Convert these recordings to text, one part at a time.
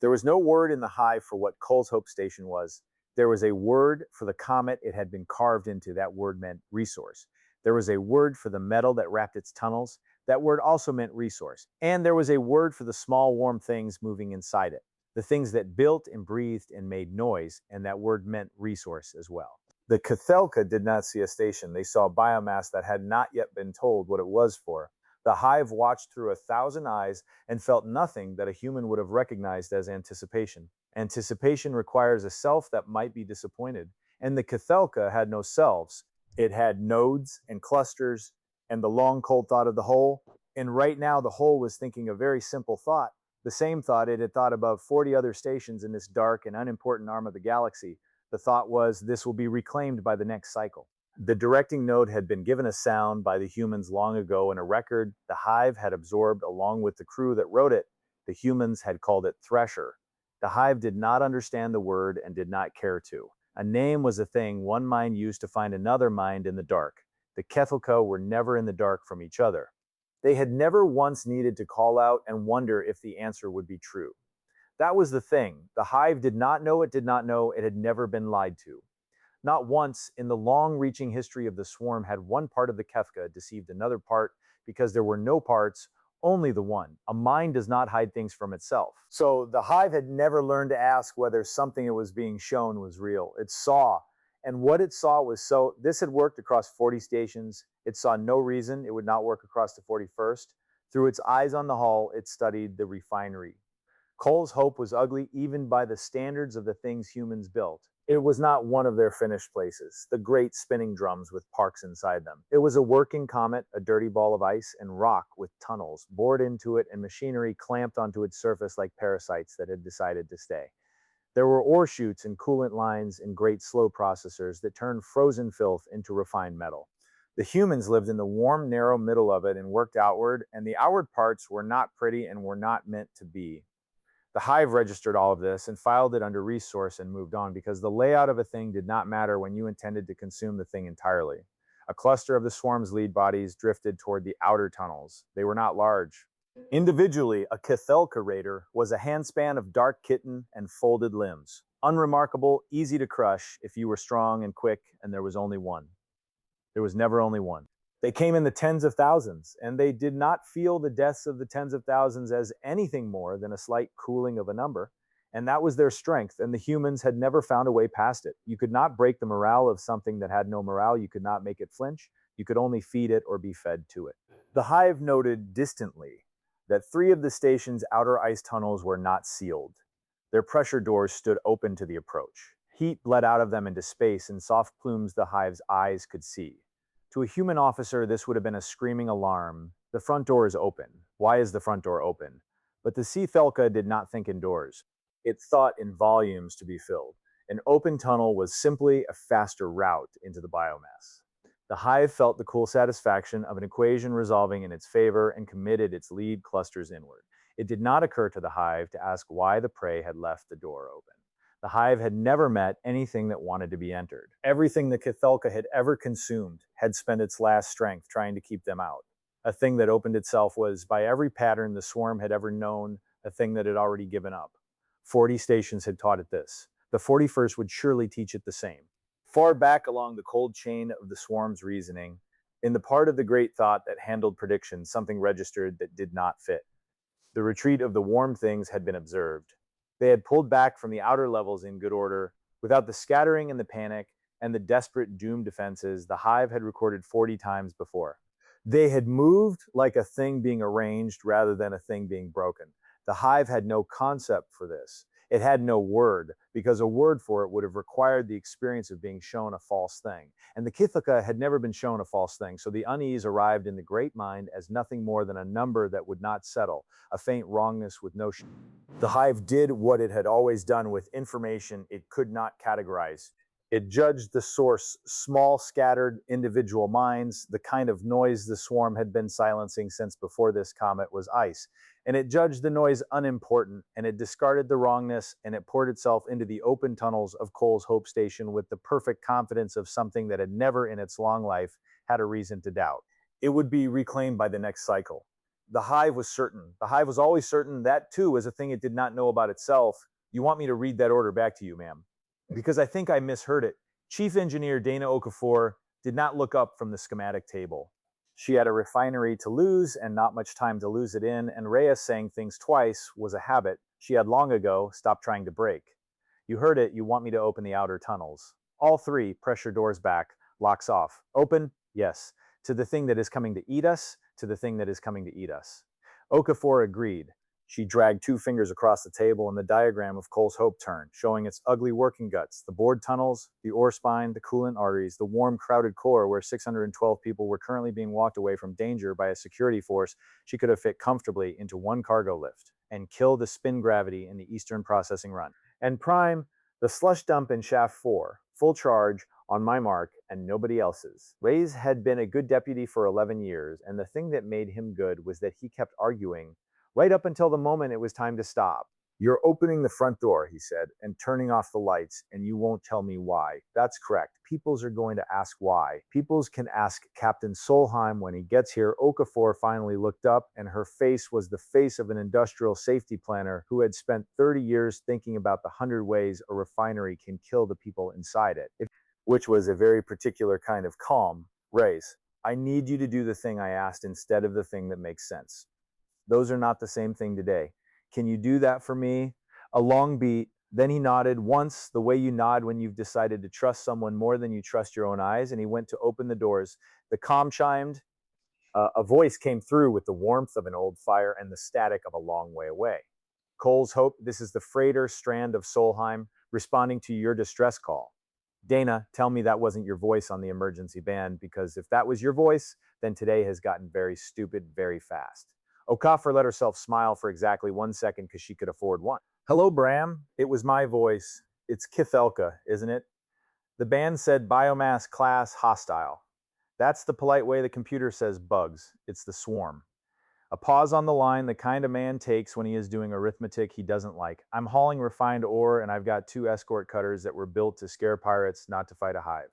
There was no word in the hive for what Cole's Hope Station was. There was a word for the comet it had been carved into. That word meant resource. There was a word for the metal that wrapped its tunnels. That word also meant resource. And there was a word for the small warm things moving inside it. The things that built and breathed and made noise, and that word meant resource as well. The Cathelka did not see a station. They saw biomass that had not yet been told what it was for. The hive watched through 1,000 eyes and felt nothing that a human would have recognized as anticipation. Anticipation requires a self that might be disappointed, and the Cathelka had no selves. It had nodes and clusters and the long cold thought of the whole. And right now the whole was thinking a very simple thought, the same thought it had thought about 40 other stations in this dark and unimportant arm of the galaxy. The thought was, this will be reclaimed by the next cycle. The directing node had been given a sound by the humans long ago, and a record the hive had absorbed along with the crew that wrote it. The humans had called it Thresher. The hive did not understand the word and did not care to. A name was a thing one mind used to find another mind in the dark. The Kethelka were never in the dark from each other. They had never once needed to call out and wonder if the answer would be true. That was the thing. The hive did not know it had never been lied to. Not once in the long-reaching history of the swarm had one part of the Kefka deceived another part, because there were no parts, only the one. A mind does not hide things from itself. So the hive had never learned to ask whether something it was being shown was real. It saw, and what it saw was so. This had worked across 40 stations. It saw no reason it would not work across the 41st. Through its eyes on the hull, it studied the refinery. Cole's Hope was ugly even by the standards of the things humans built. It was not one of their finished places, the great spinning drums with parks inside them. It was a working comet, a dirty ball of ice and rock with tunnels bored into it and machinery clamped onto its surface like parasites that had decided to stay. There were ore chutes and coolant lines and great slow processors that turned frozen filth into refined metal. The humans lived in the warm, narrow middle of it and worked outward, and the outward parts were not pretty and were not meant to be. The hive registered all of this and filed it under resource and moved on, because the layout of a thing did not matter when you intended to consume the thing entirely. A cluster of the swarm's lead bodies drifted toward the outer tunnels. They were not large. Individually, a Cathelka raider was a handspan of dark kitten and folded limbs. Unremarkable, easy to crush if you were strong and quick, and there was only one. There was never only one. They came in the tens of thousands, and they did not feel the deaths of the tens of thousands as anything more than a slight cooling of a number. And that was their strength, and the humans had never found a way past it. You could not break the morale of something that had no morale. You could not make it flinch. You could only feed it or be fed to it. The hive noted distantly that 3 of the station's outer ice tunnels were not sealed. Their pressure doors stood open to the approach. Heat bled out of them into space in soft plumes the hive's eyes could see. To a human officer, this would have been a screaming alarm. The front door is open. Why is the front door open? But the Sea Thelka did not think in doors. It thought in volumes to be filled. An open tunnel was simply a faster route into the biomass. The hive felt the cool satisfaction of an equation resolving in its favor and committed its lead clusters inward. It did not occur to the hive to ask why the prey had left the door open. The hive had never met anything that wanted to be entered. Everything the Cathelka had ever consumed had spent its last strength trying to keep them out. A thing that opened itself was, by every pattern the swarm had ever known, a thing that had already given up. 40 stations had taught it this. The 41st would surely teach it the same. Far back along the cold chain of the swarm's reasoning, in the part of the great thought that handled predictions, something registered that did not fit. The retreat of the warm things had been observed. They had pulled back from the outer levels in good order. Without the scattering and the panic and the desperate doomed defenses the hive had recorded 40 times before. They had moved like a thing being arranged rather than a thing being broken. The hive had no concept for this. It had no word, because a word for it would have required the experience of being shown a false thing. And the Kithaka had never been shown a false thing, so the unease arrived in the great mind as nothing more than a number that would not settle, a faint wrongness with no shape. The hive did what it had always done with information it could not categorize. It judged the source, small, scattered, individual minds, the kind of noise the swarm had been silencing since before this comet was ice. And it judged the noise unimportant, and it discarded the wrongness, and it poured itself into the open tunnels of Cole's Hope Station with the perfect confidence of something that had never in its long life had a reason to doubt. It would be reclaimed by the next cycle. The hive was certain. The hive was always certain that too was a thing it did not know about itself. You want me to read that order back to you, ma'am? Because I think I misheard it. Chief Engineer Dana Okafor did not look up from the schematic table. She had a refinery to lose and not much time to lose it in, and Reyes saying things twice was a habit she had long ago stopped trying to break. You heard it, you want me to open the outer tunnels. All three, pressure doors back, locks off. Open? Yes. To the thing that is coming to eat us, to the thing that is coming to eat us. Okafor agreed. She dragged two fingers across the table and the diagram of Cole's Hope turned, showing its ugly working guts, the bored tunnels, the ore spine, the coolant arteries, the warm, crowded core where 612 people were currently being walked away from danger by a security force she could have fit comfortably into one cargo lift, and kill the spin gravity in the eastern processing run. And prime, the slush dump in shaft 4, full charge, on my mark and nobody else's. Reyes had been a good deputy for 11 years, and the thing that made him good was that he kept arguing right up until the moment it was time to stop. You're opening the front door, he said, and turning off the lights, and you won't tell me why. That's correct. Peoples are going to ask why. Peoples can ask Captain Solheim when he gets here. Okafor finally looked up, and her face was the face of an industrial safety planner who had spent 30 years thinking about the 100 ways a refinery can kill the people inside it, which was a very particular kind of calm. Reyes, I need you to do the thing I asked instead of the thing that makes sense. Those are not the same thing today. Can you do that for me? A long beat. Then he nodded once, the way you nod when you've decided to trust someone more than you trust your own eyes, and he went to open the doors. The comm chimed. A voice came through with the warmth of an old fire and the static of a long way away. Cole's Hope, this is the freighter Strand of Solheim, responding to your distress call. Dana, tell me that wasn't your voice on the emergency band, because if that was your voice, then today has gotten very stupid very fast. Okafor let herself smile for exactly 1 second because she could afford one. Hello, Bram. It was my voice. It's Kithelka, isn't it? The band said biomass class hostile. That's the polite way the computer says bugs. It's the swarm. A pause on the line, the kind a man takes when he is doing arithmetic he doesn't like. I'm hauling refined ore, and I've got 2 escort cutters that were built to scare pirates, not to fight a hive.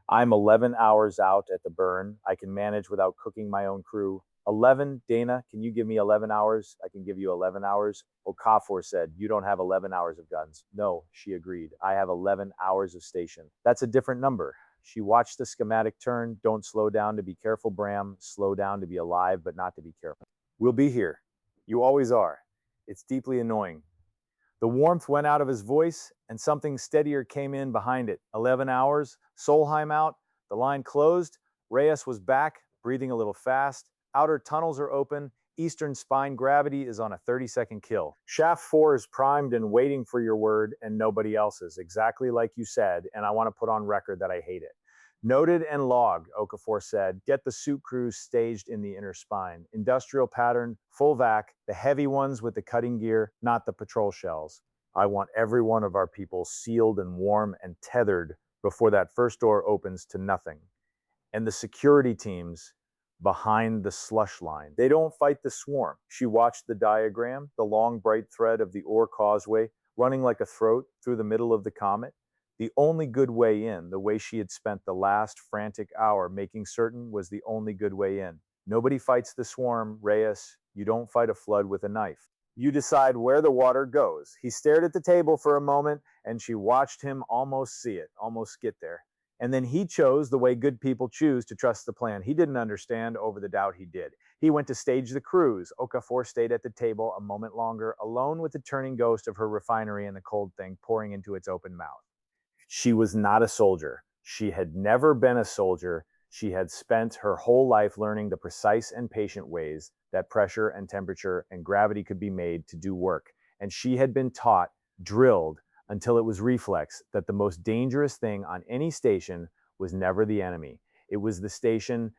I'm 11 hours out at the burn. I can manage without cooking my own crew. 11, Dana, can you give me 11 hours? I can give you 11 hours. Okafor said, you don't have 11 hours of guns. No, she agreed. I have 11 hours of station. That's a different number. She watched the schematic turn. Don't slow down to be careful, Bram. Slow down to be alive, but not to be careful. We'll be here. You always are. It's deeply annoying. The warmth went out of his voice, and something steadier came in behind it. 11 hours, Solheim out, the line closed. Reyes was back, breathing a little fast. Outer tunnels are open. Eastern spine gravity is on a 30-second kill. Shaft 4 is primed and waiting for your word and nobody else's, exactly like you said, and I want to put on record that I hate it. Noted and logged, Okafor said. Get the suit crews staged in the inner spine. Industrial pattern, full vac, the heavy ones with the cutting gear, not the patrol shells. I want every one of our people sealed and warm and tethered before that first door opens to nothing. And the security teams behind the slush line. They don't fight the swarm. She watched the diagram, the long bright thread of the ore causeway running like a throat through the middle of the comet. The only good way in, the way she had spent the last frantic hour making certain was the only good way in. Nobody fights the swarm, Reyes. You don't fight a flood with a knife. You decide where the water goes. He stared at the table for a moment, and she watched him almost see it, almost get there. And then he chose the way good people choose to trust the plan. He didn't understand over the doubt he did. He went to stage the cruise. Okafor stayed at the table a moment longer, alone with the turning ghost of her refinery and the cold thing pouring into its open mouth. She was not a soldier. She had never been a soldier. She had spent her whole life learning the precise and patient ways that pressure and temperature and gravity could be made to do work. And she had been taught, drilled, until it was reflex that the most dangerous thing on any station was never the enemy. It was the station.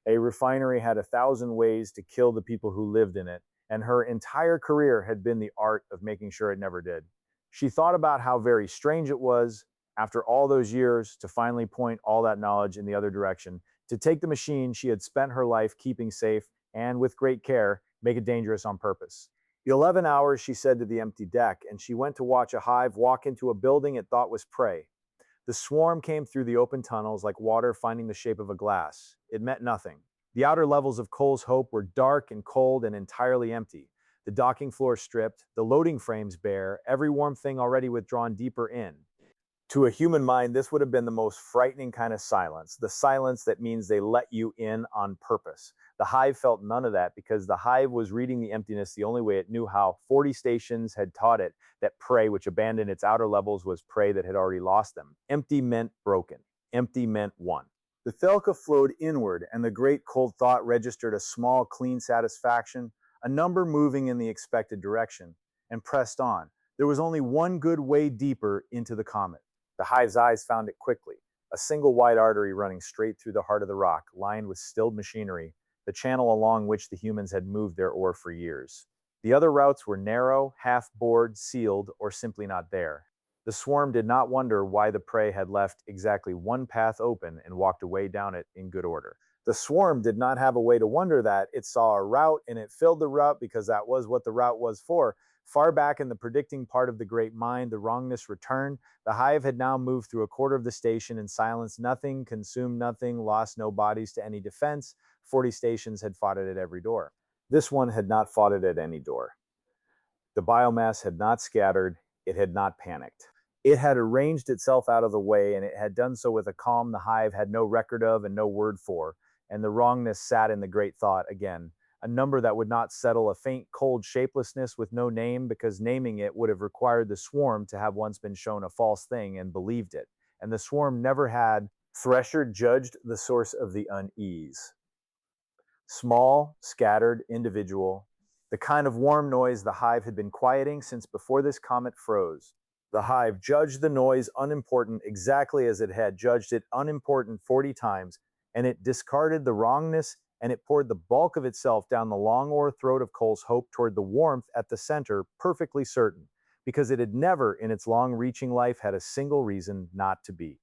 A refinery had 1,000 ways to kill the people who lived in it, and her entire career had been the art of making sure it never did. She thought about how very strange it was, after all those years, to finally point all that knowledge in the other direction, to take the machine she had spent her life keeping safe and, with great care, make it dangerous on purpose. 11 hours, she said to the empty deck, and she went to watch a hive walk into a building it thought was prey. The swarm came through the open tunnels like water finding the shape of a glass. It meant nothing. The outer levels of Cole's Hope were dark and cold and entirely empty. The docking floor stripped, the loading frames bare, every warm thing already withdrawn deeper in. To a human mind, this would have been the most frightening kind of silence, the silence that means they let you in on purpose. The hive felt none of that because the hive was reading the emptiness the only way it knew how. 40 stations had taught it that prey which abandoned its outer levels was prey that had already lost them. Empty meant broken. Empty meant won. The Thelka flowed inward, and the great cold thought registered a small, clean satisfaction, a number moving in the expected direction, and pressed on. There was only one good way deeper into the comet. The hive's eyes found it quickly, a single wide artery running straight through the heart of the rock, lined with stilled machinery, the channel along which the humans had moved their ore for years. The other routes were narrow, half-bored, sealed, or simply not there. The swarm did not wonder why the prey had left exactly one path open and walked away down it in good order. The swarm did not have a way to wonder that. It saw a route and it filled the route because that was what the route was for. Far back in the predicting part of the great mind, the wrongness returned. The hive had now moved through a quarter of the station and silenced nothing, consumed nothing, lost no bodies to any defense. 40 stations had fought it at every door. This one had not fought it at any door. The biomass had not scattered. It had not panicked. It had arranged itself out of the way, and it had done so with a calm the hive had no record of and no word for, and the wrongness sat in the great thought again, a number that would not settle a faint cold shapelessness with no name, because naming it would have required the swarm to have once been shown a false thing and believed it, and the swarm never had. Thresher judged the source of the unease. Small, scattered, individual, the kind of warm noise the hive had been quieting since before this comet froze. The hive judged the noise unimportant exactly as it had judged it unimportant 40 times, and it discarded the wrongness, and it poured the bulk of itself down the long ore throat of Cole's Hope toward the warmth at the center, perfectly certain, because it had never in its long-reaching life had a single reason not to be.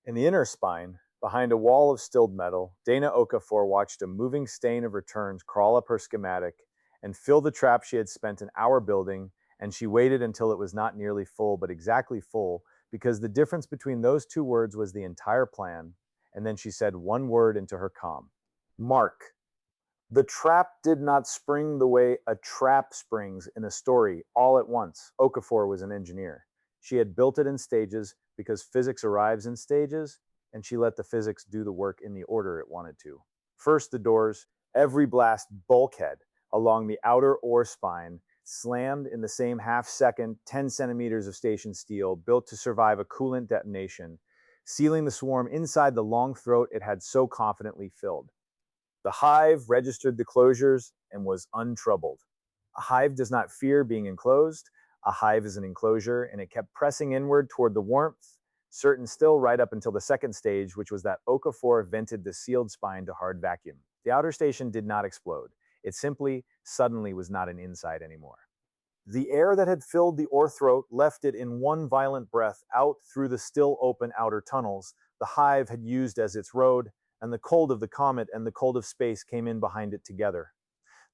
In the inner spine, behind a wall of stilled metal, Dana Okafor watched a moving stain of returns crawl up her schematic and fill the trap she had spent an hour building, and she waited until it was not merely full, but exactly full, because the difference between those two words was the entire plan, and then she said one word into her comm. Mark. The trap did not spring the way a trap springs in a story all at once. Okafor was an engineer. She had built it in stages because physics arrives in stages, and she let the physics do the work in the order it wanted to. First, the doors, every blast bulkhead along the outer ore spine, slammed in the same half-second, 10 centimeters of station steel, built to survive a coolant detonation, sealing the swarm inside the long throat it had so confidently filled. The hive registered the closures and was untroubled. A hive does not fear being enclosed. A hive is an enclosure, and it kept pressing inward toward the warmth, certain still right up until the second stage, which was that Okafor vented the sealed spine to hard vacuum. The outer station did not explode. It simply, suddenly was not an inside anymore. The air that had filled the ore throat left it in one violent breath out through the still open outer tunnels the hive had used as its road, and the cold of the comet and the cold of space came in behind it together.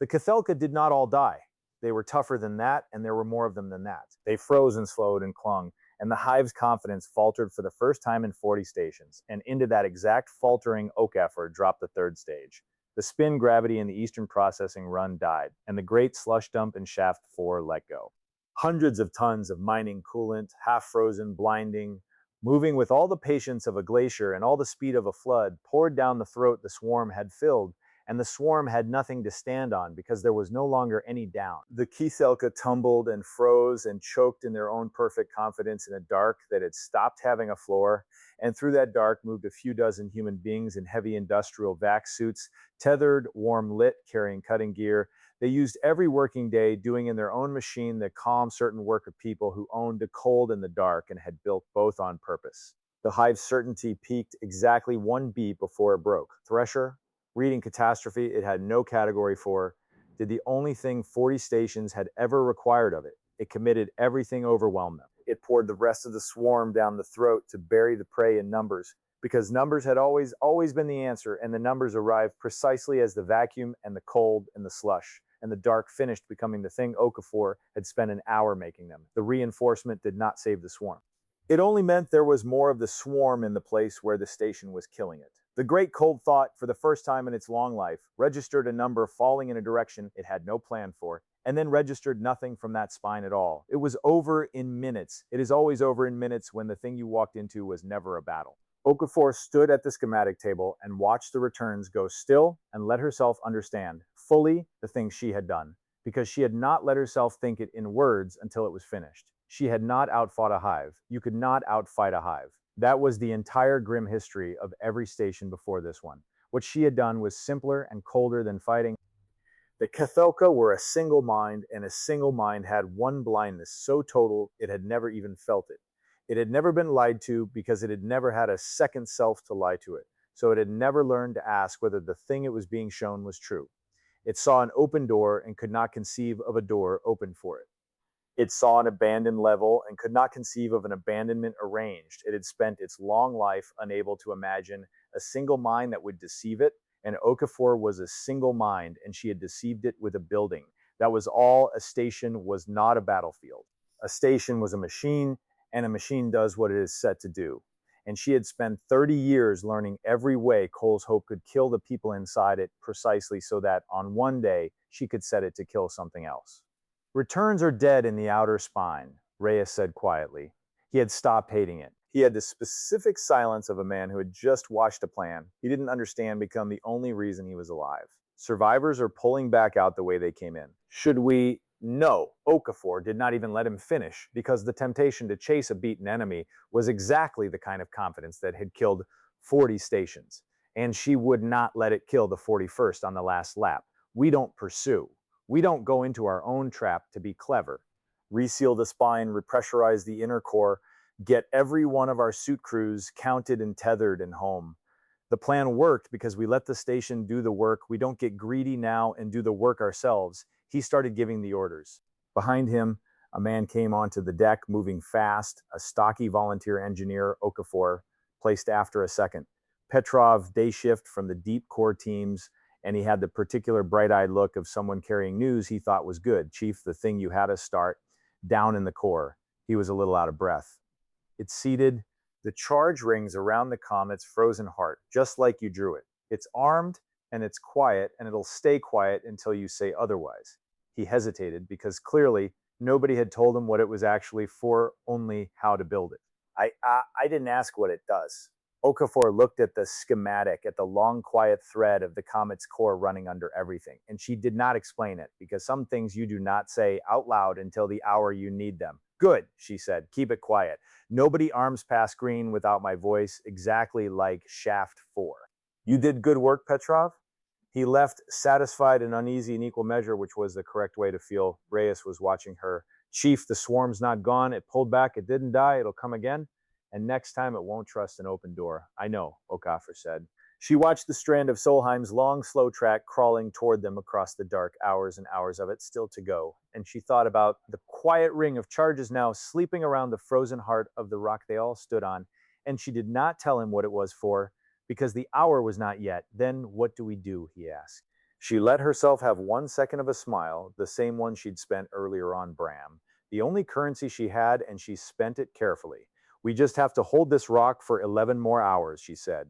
The Cathelka did not all die. They were tougher than that, and there were more of them than that. They froze and slowed and clung, and the hive's confidence faltered for the first time in 40 stations, and into that exact faltering Okafor dropped the third stage. The spin gravity in the eastern processing run died, and the great slush dump in shaft 4 let go. Hundreds of tons of mining coolant, half-frozen, blinding, moving with all the patience of a glacier and all the speed of a flood, poured down the throat the swarm had filled, and the swarm had nothing to stand on because there was no longer any down. The Kithelka tumbled and froze and choked in their own perfect confidence in a dark that had stopped having a floor, and through that dark moved a few dozen human beings in heavy industrial vac suits, tethered, warm lit, carrying cutting gear. They used every working day doing in their own machine the calm, certain work of people who owned the cold and the dark and had built both on purpose. The hive's certainty peaked exactly one beat before it broke. Thresher, reading catastrophe it had no category for, did the only thing 40 stations had ever required of it. It committed everything, overwhelmed them. It poured the rest of the swarm down the throat to bury the prey in numbers, because numbers had always been the answer, and the numbers arrived precisely as the vacuum and the cold and the slush and the dark finished becoming the thing Okafor had spent an hour making them. The reinforcement did not save the swarm. It only meant there was more of the swarm in the place where the station was killing it. The great cold thought, for the first time in its long life, registered a number falling in a direction it had no plan for, and then registered nothing from that spine at all. It was over in minutes. It is always over in minutes when the thing you walked into was never a battle. Okafor stood at the schematic table and watched the returns go still and let herself understand fully the things she had done, because she had not let herself think it in words until it was finished. She had not outfought a hive. You could not outfight a hive. That was the entire grim history of every station before this one. What she had done was simpler and colder than fighting. The Cathoka were a single mind, and a single mind had one blindness so total it had never even felt it. It had never been lied to because it had never had a second self to lie to it, so it had never learned to ask whether the thing it was being shown was true. It saw an open door and could not conceive of a door open for it. It saw an abandoned level and could not conceive of an abandonment arranged. It had spent its long life unable to imagine a single mind that would deceive it, and Okafor was a single mind, and she had deceived it with a building. That was all. A station was not a battlefield. A station was a machine, and a machine does what it is set to do. And she had spent 30 years learning every way Cole's Hope could kill the people inside it, precisely so that on one day she could set it to kill something else. Returns are dead in the outer spine, Reyes said quietly. He had stopped hating it. He had the specific silence of a man who had just watched a plan he didn't understand become the only reason he was alive. Survivors are pulling back out the way they came in. Should we? No. Okafor did not even let him finish, because the temptation to chase a beaten enemy was exactly the kind of confidence that had killed 40 stations. And she would not let it kill the 41st on the last lap. We don't pursue. We don't go into our own trap to be clever. Reseal the spine, repressurize the inner core, get every one of our suit crews counted and tethered and home. The plan worked because we let the station do the work. We don't get greedy now and do the work ourselves. He started giving the orders. Behind him, a man came onto the deck, moving fast, a stocky volunteer engineer, Okafor, placed after a second. Petrov, day shift from the deep core teams, and he had the particular bright-eyed look of someone carrying news he thought was good. Chief, the thing you had us start, down in the core. He was a little out of breath. It's seated. The charge rings around the comet's frozen heart, just like you drew it. It's armed, and it's quiet, and it'll stay quiet until you say otherwise. He hesitated because clearly nobody had told him what it was actually for, only how to build it. I didn't ask what it does. Okafor looked at the schematic, at the long, quiet thread of the comet's core running under everything, and she did not explain it, because some things you do not say out loud until the hour you need them. Good, she said. Keep it quiet. Nobody arms past green without my voice, exactly like Shaft 4. You did good work, Petrov? He left, satisfied and uneasy in equal measure, which was the correct way to feel. Reyes was watching her. Chief, the swarm's not gone. It pulled back. It didn't die. It'll come again. And next time it won't trust an open door. I know, Okafor said. She watched the strand of Solheim's long, slow track crawling toward them across the dark, hours and hours of it still to go. And she thought about the quiet ring of charges now sleeping around the frozen heart of the rock they all stood on. And she did not tell him what it was for, because the hour was not yet. Then what do we do? He asked. She let herself have 1 second of a smile, the same one she'd spent earlier on Bram. The only currency she had, and she spent it carefully. We just have to hold this rock for 11 more hours, she said.